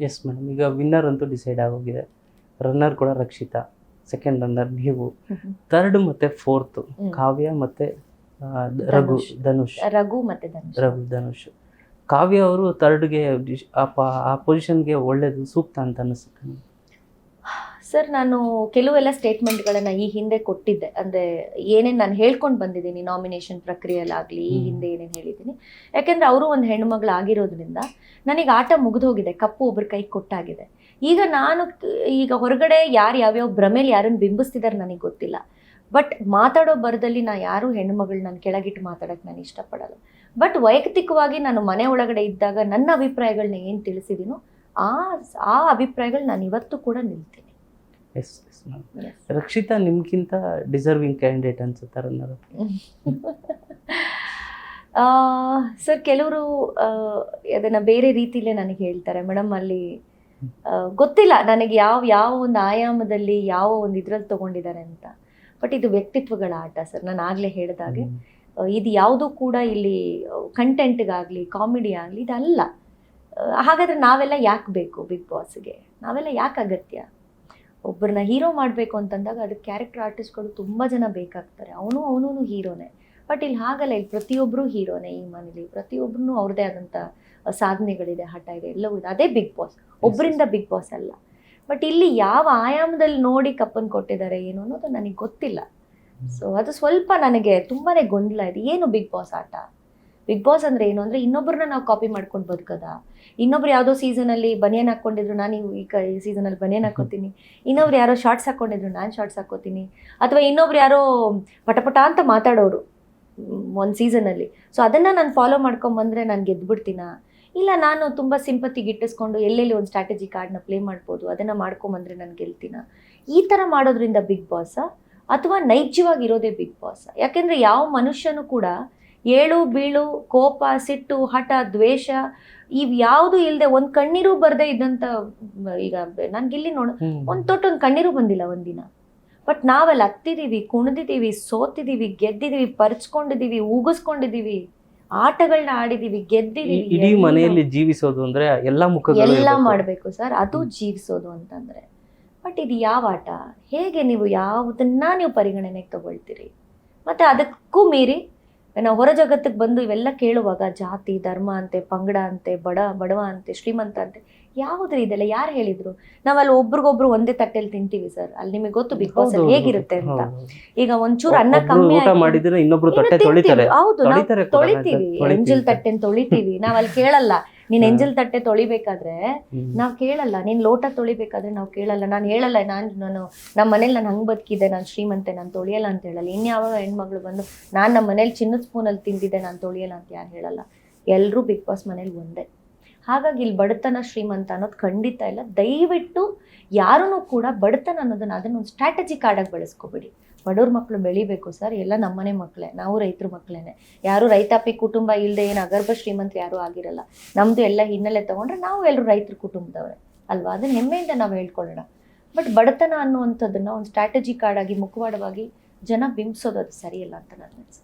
Yes madam, ಈಗ winner ಅಂತೂ decide ಆಗೋಗಿದೆ. ರನ್ನರ್ ಕೂಡ ರಕ್ಷಿತಾ, ಸೆಕೆಂಡ್ ರನ್ನರ್ ನೀವು, ಥರ್ಡ್ ಮತ್ತು ಫೋರ್ತು ಕಾವ್ಯ ಮತ್ತು ಧನುಷ್. ಧನುಷ್. ಕಾವ್ಯ ಅವರು ಥರ್ಡ್ಗೆ ಆ ಪೊಸಿಷನ್ಗೆ ಒಳ್ಳೇದು ಸೂಕ್ತ ಅಂತ ಅನಿಸುತ್ತೆ. ಸರ್, ನಾನು ಕೆಲವೆಲ್ಲ ಸ್ಟೇಟ್ಮೆಂಟ್ಗಳನ್ನು ಈ ಹಿಂದೆ ಕೊಟ್ಟಿದ್ದೆ. ಅಂದರೆ ಏನೇನು ನಾನು ಹೇಳ್ಕೊಂಡು ಬಂದಿದ್ದೀನಿ ನಾಮಿನೇಷನ್ ಪ್ರಕ್ರಿಯೆಯಲ್ಲಾಗಲಿ, ಈ ಹಿಂದೆ ಏನೇನು ಹೇಳಿದ್ದೀನಿ. ಯಾಕೆಂದರೆ ಅವರು ಒಂದು ಹೆಣ್ಣುಮಗಳಾಗಿರೋದ್ರಿಂದ ನನಗೆ ಆಟ ಮುಗಿದೋಗಿದೆ, ಕಪ್ಪು ಒಬ್ರ ಕೈಗೆ ಕೊಟ್ಟಾಗಿದೆ. ಈಗ ಹೊರಗಡೆ ಯಾವ್ಯಾವ ಭ್ರಮೇಲಿ ಯಾರನ್ನು ಬಿಂಬಿಸ್ತಿದ್ದಾರೆ ನನಗೆ ಗೊತ್ತಿಲ್ಲ. ಬಟ್ ಮಾತಾಡೋ ಬರದಲ್ಲಿ ಯಾರೂ ಹೆಣ್ಣುಮಗಳು ನಾನು ಕೆಳಗಿಟ್ಟು ಮಾತಾಡೋಕ್ಕೆ ನಾನು ಇಷ್ಟಪಡಲ್ಲ. ಬಟ್ ವೈಯಕ್ತಿಕವಾಗಿ ನಾನು ಮನೆ ಒಳಗಡೆ ಇದ್ದಾಗ ನನ್ನ ಅಭಿಪ್ರಾಯಗಳನ್ನ ಏನು ತಿಳಿಸಿದ್ದೀನೋ ಆ ಅಭಿಪ್ರಾಯಗಳು ನಾನು ಇವತ್ತು ಕೂಡ ನಿಲ್ತೀನಿ. Yes ma'am. ರಕ್ಷಿತಾ ನಿಮ್ಗಿಂತ ಡಿಸರ್ವಿಂಗ್ ಕ್ಯಾಂಡಿಡೇಟ್ ಅನ್ಸುತ್ತಾರೆ ಅನ್ನೋದು? ಸರ್, ಕೆಲವರು ಅದನ್ನು ಬೇರೆ ರೀತಿಲೇ ನನಗೆ ಹೇಳ್ತಾರೆ. ಮೇಡಮ್, ಅಲ್ಲಿ ಗೊತ್ತಿಲ್ಲ ನನಗೆ ಯಾವ ಒಂದು ಆಯಾಮದಲ್ಲಿ ಯಾವ ಒಂದು ಇದ್ರಲ್ಲಿ ತೊಗೊಂಡಿದ್ದಾರೆ ಅಂತ. ಬಟ್ ಇದು ವ್ಯಕ್ತಿತ್ವಗಳ ಆಟ ಸರ್. ನಾನು ಆಗಲೇ ಹೇಳಿದಾಗೆ ಇದು ಯಾವುದೂ ಕೂಡ ಇಲ್ಲಿ ಕಂಟೆಂಟ್ಗಾಗಲಿ ಕಾಮಿಡಿ ಆಗಲಿ ಇದಲ್ಲ. ಹಾಗಾದರೆ ನಾವೆಲ್ಲ ಯಾಕೆ ಬೇಕು ಬಿಗ್ ಬಾಸ್ಗೆ? ನಾವೆಲ್ಲ ಯಾಕೆ ಅಗತ್ಯ? ಒಬ್ಬರನ್ನ ಹೀರೋ ಮಾಡಬೇಕು ಅಂತಂದಾಗ ಅದಕ್ಕೆ ಕ್ಯಾರೆಕ್ಟರ್ ಆರ್ಟಿಸ್ಟ್ಗಳು ತುಂಬ ಜನ ಬೇಕಾಗ್ತಾರೆ. ಅವನು ಹೀರೋನೇ. ಬಟ್ ಇಲ್ಲಿ ಹಾಗಲ್ಲ. ಇಲ್ಲಿ ಪ್ರತಿಯೊಬ್ಬರು ಹೀರೋನೇ. ಈ ಮನೇಲಿ ಪ್ರತಿಯೊಬ್ಬರೂ ಅವ್ರದ್ದೇ ಆದಂಥ ಸಾಧನೆಗಳಿದೆ, ಹಠ ಇದೆ, ಎಲ್ಲವೂ ಇದೆ. ಅದೇ ಬಿಗ್ ಬಾಸ್. ಒಬ್ಬರಿಂದ ಬಿಗ್ ಬಾಸ್ ಅಲ್ಲ. ಬಟ್ ಇಲ್ಲಿ ಯಾವ ಆಯಾಮದಲ್ಲಿ ನೋಡಿ ಕಪ್ಪನ್ನು ಕೊಟ್ಟಿದ್ದಾರೆ ಏನು ಅನ್ನೋದು ನನಗೆ ಗೊತ್ತಿಲ್ಲ. ಸೊ ಅದು ಸ್ವಲ್ಪ ನನಗೆ ತುಂಬಾ ಗೊಂದಲ ಇದೆ. ಏನು ಬಿಗ್ ಬಾಸ್ ಆಟ? ಬಿಗ್ ಬಾಸ್ ಅಂದರೆ ಏನು ಅಂದರೆ ಇನ್ನೊಬ್ಬರನ್ನ ನಾವು ಕಾಪಿ ಮಾಡ್ಕೊಂಡು ಬದುಕೋದ? ಇನ್ನೊಬ್ರು ಯಾವುದೋ ಸೀಸನಲ್ಲಿ ಬನಿಯನ್ ಹಾಕ್ಕೊಂಡಿದ್ರು, ನಾನು ಈಗ ಈ ಸೀಸನಲ್ಲಿ ಬನಿಯನ್ ಹಾಕೋತೀನಿ. ಇನ್ನೊಬ್ರು ಯಾರೋ ಶಾರ್ಟ್ಸ್ ಹಾಕ್ಕೊಂಡಿದ್ರು, ನಾನು ಶಾರ್ಟ್ಸ್ ಹಾಕೋತೀನಿ. ಅಥವಾ ಇನ್ನೊಬ್ರು ಯಾರೋ ಪಟಪಟ ಅಂತ ಮಾತಾಡೋರು ಒಂದು ಸೀಸನಲ್ಲಿ. ಸೊ ಅದನ್ನು ನಾನು ಫಾಲೋ ಮಾಡ್ಕೊಂಬಂದರೆ ನಾನು ಗೆದ್ದುಬಿಡ್ತೀನಾ? ಇಲ್ಲ, ನಾನು ತುಂಬ ಸಿಂಪತಿಗೆ ಇಟ್ಟಿಸ್ಕೊಂಡು ಎಲ್ಲೆಲ್ಲಿ ಒಂದು ಸ್ಟ್ರಾಟಜಿ ಕಾರ್ಡ್ನ ಪ್ಲೇ ಮಾಡ್ಬೋದು, ಅದನ್ನು ಮಾಡ್ಕೊಂಬಂದರೆ ನಾನು ಗೆಲ್ತೀನಾ? ಈ ಥರ ಮಾಡೋದ್ರಿಂದ ಬಿಗ್ ಬಾಸಾ ಅಥವಾ ನೈಜವಾಗಿರೋದೇ ಬಿಗ್ ಬಾಸ್? ಯಾಕೆಂದರೆ ಯಾವ ಮನುಷ್ಯನೂ ಕೂಡ ಏಳು ಬೀಳು, ಕೋಪ, ಸಿಟ್ಟು, ಹಠ, ದ್ವೇಷ ಇವು ಯಾವುದು ಇಲ್ಲದೆ ಒಂದು ಕಣ್ಣೀರು ಬರದೇ ಇದ್ದಂಥ, ಈಗ ನನಗಿಲ್ಲಿ ಒಂದು ಕಣ್ಣೀರು ಬಂದಿಲ್ಲ ಒಂದಿನ. ಬಟ್ ನಾವೆಲ್ಲ ಹತ್ತಿದ್ದೀವಿ, ಕುಣಿದಿದ್ದೀವಿ, ಸೋತಿದ್ದೀವಿ, ಗೆದ್ದಿದ್ದೀವಿ, ಪರ್ಚ್ಕೊಂಡಿದ್ದೀವಿ, ಊಗಿಸ್ಕೊಂಡಿದ್ದೀವಿ, ಆಟಗಳನ್ನ ಆಡಿದ್ದೀವಿ, ಗೆದ್ದಿದ್ದೀವಿ. ಇಡೀ ಮನೆಯಲ್ಲಿ ಜೀವಿಸೋದು ಅಂದ್ರೆ ಎಲ್ಲ ಮಾಡಬೇಕು ಸರ್, ಅದು ಜೀವಿಸೋದು ಅಂತಂದ್ರೆ. ಬಟ್ ಇದು ಯಾವ ಆಟ? ಹೇಗೆ ನೀವು ಯಾವುದನ್ನ ನೀವು ಪರಿಗಣನೆಗೆ ತಗೊಳ್ತೀರಿ? ಮತ್ತು ಅದಕ್ಕೂ ಮೀರಿ ನಾವು ಹೊರ ಜಗತ್ತಿಗೆ ಬಂದು ಇವೆಲ್ಲ ಕೇಳುವಾಗ ಜಾತಿ, ಧರ್ಮ ಅಂತೆ, ಪಂಗಡ ಅಂತೆ, ಬಡವ ಅಂತೆ, ಶ್ರೀಮಂತ ಅಂತೆ, ಯಾವುದ್ರ ಇದೆಲ್ಲ ಯಾರು ಹೇಳಿದ್ರು? ನಾವಲ್ಲಿ ಒಬ್ರಿಗೊಬ್ರು ಒಂದೇ ತಟ್ಟೆಯಲ್ಲಿ ತಿಂತೀವಿ ಸರ್. ಅಲ್ಲಿ ನಿಮಗೆ ಗೊತ್ತು ಬಿಗ್ ಬಾಸ್ ಅಲ್ಲಿ ಹೇಗಿರುತ್ತೆ ಅಂತ. ಈಗ ಒಂಚೂರು ಅನ್ನ ಕಮ್ಮಿ ಹೌದು, ನಾವು ತೊಳಿತೀವಿ, ಎಂಜಲ್ ತಟ್ಟೆನ ತೊಳಿತೀವಿ. ನಾವ್ ಅಲ್ಲಿ ಕೇಳಲ್ಲ ನೀನ್ ಎಂಜಲ್ ತಟ್ಟೆ ತೊಳಿಬೇಕಾದ್ರೆ ನಾವ್ ಕೇಳಲ್ಲ, ನೀನ್ ಲೋಟ ತೊಳಿಬೇಕಾದ್ರೆ ನಾವು ಕೇಳಲ್ಲ. ನಾನು ಹೇಳಲ್ಲ ನಾನು ನಮ್ಮ ಮನೇಲಿ ನಾನು ಹಂಗೆ ಬದುಕಿದ್ದೆ, ನಾನು ಶ್ರೀಮಂತೆ, ನಾನು ತೊಳಿಯಲ್ಲ ಅಂತ ಹೇಳಲ್ಲ. ಇನ್ಯಾವ ಹೆಣ್ಮಗಳು ಬಂದು ನಾನು ನಮ್ಮ ಮನೇಲಿ ಚಿನ್ನದ ಸ್ಪೂನಲ್ಲಿ ತಿಂದಿದ್ದೆ, ನಾನು ತೊಳಿಯಲ್ಲ ಅಂತ ಯಾರು ಹೇಳಲ್ಲ. ಎಲ್ಲರೂ ಬಿಗ್ ಬಾಸ್ ಮನೇಲಿ ಒಂದೇ. ಹಾಗಾಗಿ ಇಲ್ಲಿ ಬಡತನ ಶ್ರೀಮಂತ ಅನ್ನೋದು ಖಂಡಿತ ಇಲ್ಲ. ದಯವಿಟ್ಟು ಯಾರೂ ಕೂಡ ಬಡತನ ಅನ್ನೋದನ್ನ ಅದನ್ನೊಂದು ಸ್ಟ್ರಾಟಜಿ ಕಾರ್ಡಾಗಿ ಬಳಸ್ಕೊಬೇಡಿ. ಬಡವ್ರ ಮಕ್ಕಳು ಬೆಳಿಬೇಕು ಸರ್, ಎಲ್ಲ ನಮ್ಮನೆ ಮಕ್ಕಳೇ, ನಾವು ರೈತರ ಮಕ್ಕಳೇನೆ. ಯಾರು ರೈತಾಪಿ ಕುಟುಂಬ ಇಲ್ಲದೆ ಏನು ಅಗರ್ಭ ಶ್ರೀಮಂತರು ಯಾರೂ ಆಗಿರಲ್ಲ. ನಮ್ಮದು ಎಲ್ಲ ಹಿನ್ನೆಲೆ ತೊಗೊಂಡ್ರೆ ನಾವು ಎಲ್ಲರೂ ರೈತರ ಕುಟುಂಬದವ್ರೆ ಅಲ್ವಾ? ಅದನ್ನ ಹೆಮ್ಮೆಯಿಂದ ನಾವು ಹೇಳ್ಕೊಳ್ಳೋಣ. ಬಟ್ ಬಡತನ ಅನ್ನುವಂಥದ್ದನ್ನು ಒಂದು ಸ್ಟ್ರಾಟಜಿ ಕಾರ್ಡಾಗಿ ಮುಖವಾಡವಾಗಿ ಜನ ಬಿಂಬಿಸೋದು ಅದು ಸರಿಯಲ್ಲ ಅಂತ ನಾನು ಅನ್ಸುತ್ತೆ.